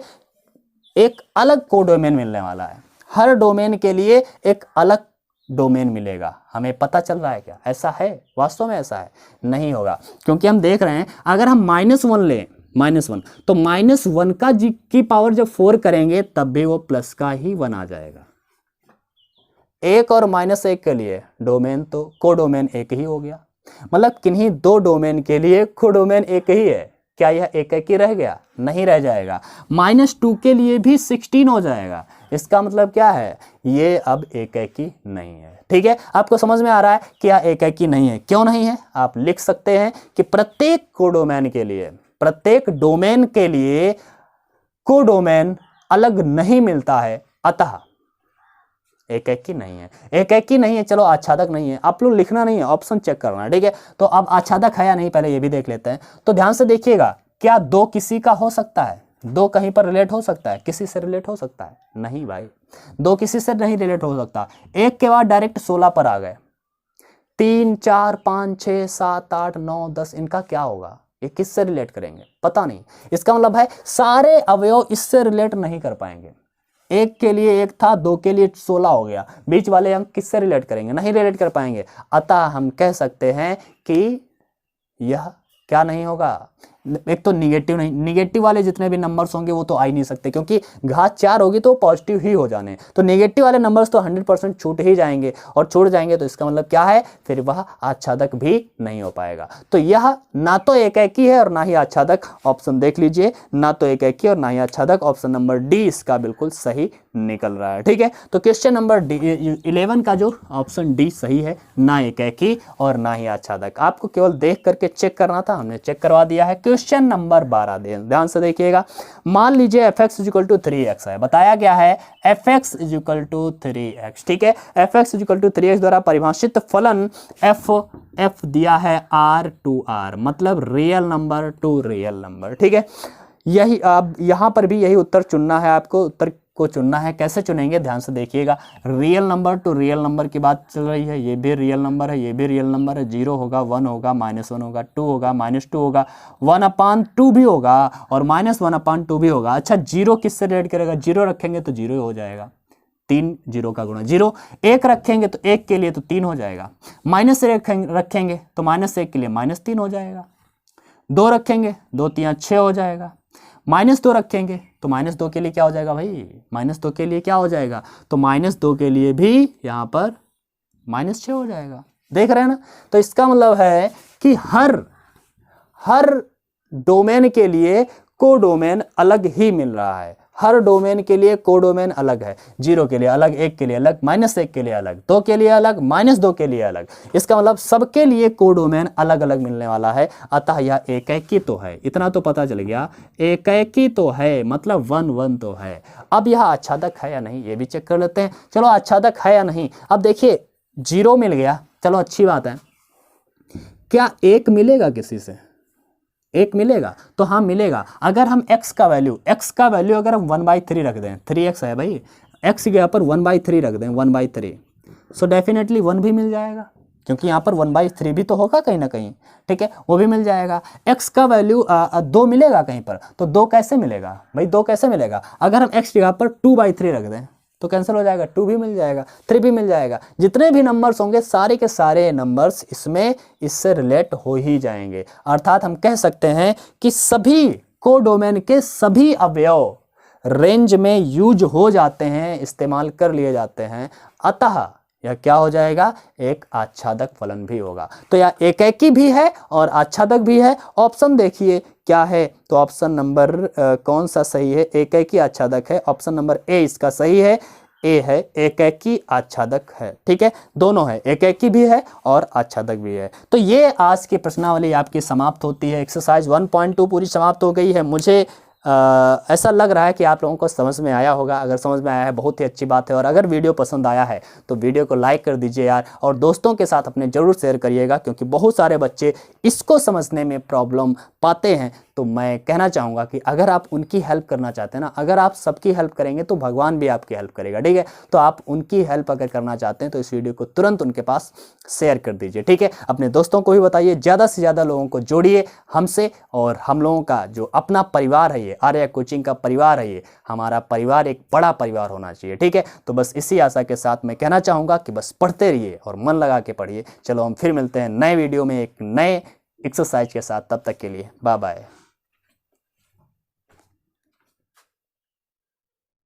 एक अलग कोडोमेन मिलने वाला है, हर डोमेन के लिए एक अलग डोमेन मिलेगा। हमें पता चल रहा है क्या, ऐसा है, वास्तव में ऐसा है नहीं होगा, क्योंकि हम देख रहे हैं अगर हम -1 लें, -1, तो -1 का जी की पावर जब 4 करेंगे तब भी वो प्लस का ही 1 आ जाएगा। 1 और -1 के लिए डोमेन तो कोडोमेन एक ही हो गया, मतलब किन्हीं 2 डोमेन के लिए कोडोमेन एक ही है। क्या यह एक ही रह गया, नहीं रह जाएगा। -2 के लिए भी 16 हो जाएगा। इसका मतलब क्या है, ये अब एक ही नहीं है। ठीक है, आपको समझ में आ रहा है कि यह एक ही नहीं है। क्यों नहीं है, आप लिख सकते हैं कि प्रत्येक कोडोमेन के लिए, प्रत्येक डोमेन के लिए कोडोमेन अलग नहीं मिलता है, अतः एक ही नहीं है। एक ही नहीं है, चलो आच्छादक नहीं है, आप लोग लिखना नहीं है, ऑप्शन चेक करना है। ठीक है, तो अब आच्छादक है या नहीं पहले ये भी देख लेते हैं। तो ध्यान से देखिएगा, क्या 2 किसी का हो सकता है, 2 कहीं पर रिलेट हो सकता है, किसी से रिलेट हो सकता है, नहीं भाई, 2 किसी से नहीं रिलेट हो सकता। 1 के बाद डायरेक्ट 16 पर आ गए, 3 4 5 6 7 8 9 10, इनका क्या होगा, ये किससे रिलेट करेंगे, पता नहीं। इसका मतलब है सारे अवयव इससे रिलेट नहीं कर पाएंगे। 1 के लिए 1 था, 2 के लिए 16 हो गया, बीच वाले अंक किससे रिलेट करेंगे, नहीं रिलेट कर पाएंगे। अतः हम कह सकते हैं कि यह क्या नहीं होगा, एक तो निगेटिव नहीं, निगेटिव वाले जितने भी नंबर्स होंगे वो तो आ ही नहीं सकते, क्योंकि घात 4 होगी तो पॉजिटिव ही हो जाने, तो नेगेटिव वाले नंबर्स तो 100% छूट ही जाएंगे, और छूट जाएंगे तो इसका मतलब क्या है, फिर वह आच्छादक भी नहीं हो पाएगा। तो यह ना तो एकाकी है और ना ही आच्छादक, ऑप्शन देख लीजिए, ना तो एकाकी और ना ही आच्छादक, ऑप्शन नंबर डी इसका बिल्कुल सही निकल रहा है। ठीक है, तो क्वेश्चन नंबर 11 का जो ऑप्शन डी सही है, ना एकाकी और ना ही आच्छादक। आपको केवल देख करके चेक करना था, हमने चेक करवा दिया है। क्वेश्चन नंबर 12 ध्यान से देखिएगा। मान लीजिए fx = 3x है, बताया गया है fx = 3x। ठीक है, fx = 3x द्वारा परिभाषित फलन f दिया है r टू r, मतलब real number to real number. ठीक है, यही आप यहाँ पर भी यही उत्तर चुनना है, आपको उत्तर को चुनना है। कैसे चुनेंगे, ध्यान से देखिएगा। Real number to real number की बात चल रही है, ये भी रियल नंबर है, ये भी रियल नंबर है। 0 होगा, 1 होगा, -1 होगा, 2 होगा, -2 होगा, 1/2 भी होगा और -1/2 भी होगा। अच्छा, 0 किससे रिलेट करेगा, 0 रखेंगे तो 0 हो जाएगा, 3 0 का गुणा 0। 1 रखेंगे तो 1 के लिए तो 3 हो जाएगा, माइनस रखेंगे तो -1 के लिए -3 हो जाएगा, 2 रखेंगे 2 3 6 हो जाएगा, -2 रखेंगे तो -2 के लिए क्या हो जाएगा भाई, -2 के लिए क्या हो जाएगा, तो -2 के लिए भी यहाँ पर -6 हो जाएगा। देख रहे हैं ना, तो इसका मतलब है कि हर डोमेन के लिए कोडोमेन अलग ही मिल रहा है, हर डोमेन के लिए कोडोमेन अलग है। 0 के लिए अलग, 1 के लिए अलग, -1 के लिए अलग, 2 के लिए अलग, -2 के लिए अलग। इसका मतलब सबके लिए कोडोमेन अलग अलग मिलने वाला है, अतः यह एकाकी तो है, इतना तो पता चल गया, एकाकी तो है, मतलब 1 1 तो है। अब यह आच्छादक है या नहीं ये भी चेक कर लेते हैं। चलो, आच्छादक है या नहीं, अब देखिए 0 मिल गया, चलो अच्छी बात है। क्या 1 मिलेगा किसी से, 1 मिलेगा, तो हाँ मिलेगा। अगर हम x का वैल्यू अगर हम 1/3 रख दें, 3x है भाई, x के यहाँ पर 1/3 रख दें, 1/3, सो डेफिनेटली 1 भी मिल जाएगा, क्योंकि यहाँ पर 1/3 भी तो होगा कहीं ना कहीं। ठीक है, वो भी मिल जाएगा। x का वैल्यू 2 मिलेगा कहीं पर, तो 2 कैसे मिलेगा भाई, 2 कैसे मिलेगा, अगर हम x की जगह पर 2/3 रख दें तो कैंसिल हो जाएगा, 2 भी मिल जाएगा, 3 भी मिल जाएगा। जितने भी नंबर्स होंगे सारे के सारे नंबर्स इससे रिलेट हो ही जाएंगे। अर्थात हम कह सकते हैं कि सभी कोडोमेन के सभी अवयव रेंज में यूज हो जाते हैं, इस्तेमाल कर लिए जाते हैं, अतः यह क्या हो जाएगा, एक आच्छादक फलन भी होगा। तो यह एकाकी भी है और आच्छादक भी है। ऑप्शन देखिए क्या है, तो ऑप्शन नंबर कौन सा सही है, एकाकी आच्छादक है, ऑप्शन नंबर ए इसका सही है, ए है एकाकी आच्छादक है। ठीक है, दोनों है, एकाकी भी है और आच्छादक भी है। तो ये आज की प्रश्नावली आपकी समाप्त होती है। एक्सरसाइज 1.2 पूरी समाप्त हो गई है। मुझे ऐसा लग रहा है कि आप लोगों को समझ में आया होगा। अगर समझ में आया है बहुत ही अच्छी बात है, और अगर वीडियो पसंद आया है तो वीडियो को लाइक कर दीजिए यार, और दोस्तों के साथ अपने ज़रूर शेयर करिएगा, क्योंकि बहुत सारे बच्चे इसको समझने में प्रॉब्लम पाते हैं। तो मैं कहना चाहूँगा कि अगर आप उनकी हेल्प करना चाहते हैं ना, अगर आप सबकी हेल्प करेंगे तो भगवान भी आपकी हेल्प करेगा। ठीक है, तो आप उनकी हेल्प अगर करना चाहते हैं तो इस वीडियो को तुरंत उनके पास शेयर कर दीजिए। ठीक है, अपने दोस्तों को भी बताइए, ज़्यादा से ज़्यादा लोगों को जोड़िए हमसे, और हम लोगों का जो अपना परिवार है, ये आर्या कोचिंग का परिवार है, ये हमारा परिवार एक बड़ा परिवार होना चाहिए। ठीक है, तो बस इसी आशा के साथ मैं कहना चाहूँगा कि बस पढ़ते रहिए और मन लगा के पढ़िए। चलो हम फिर मिलते हैं नए वीडियो में एक नए एक्सरसाइज के साथ, तब तक के लिए बाय बाय।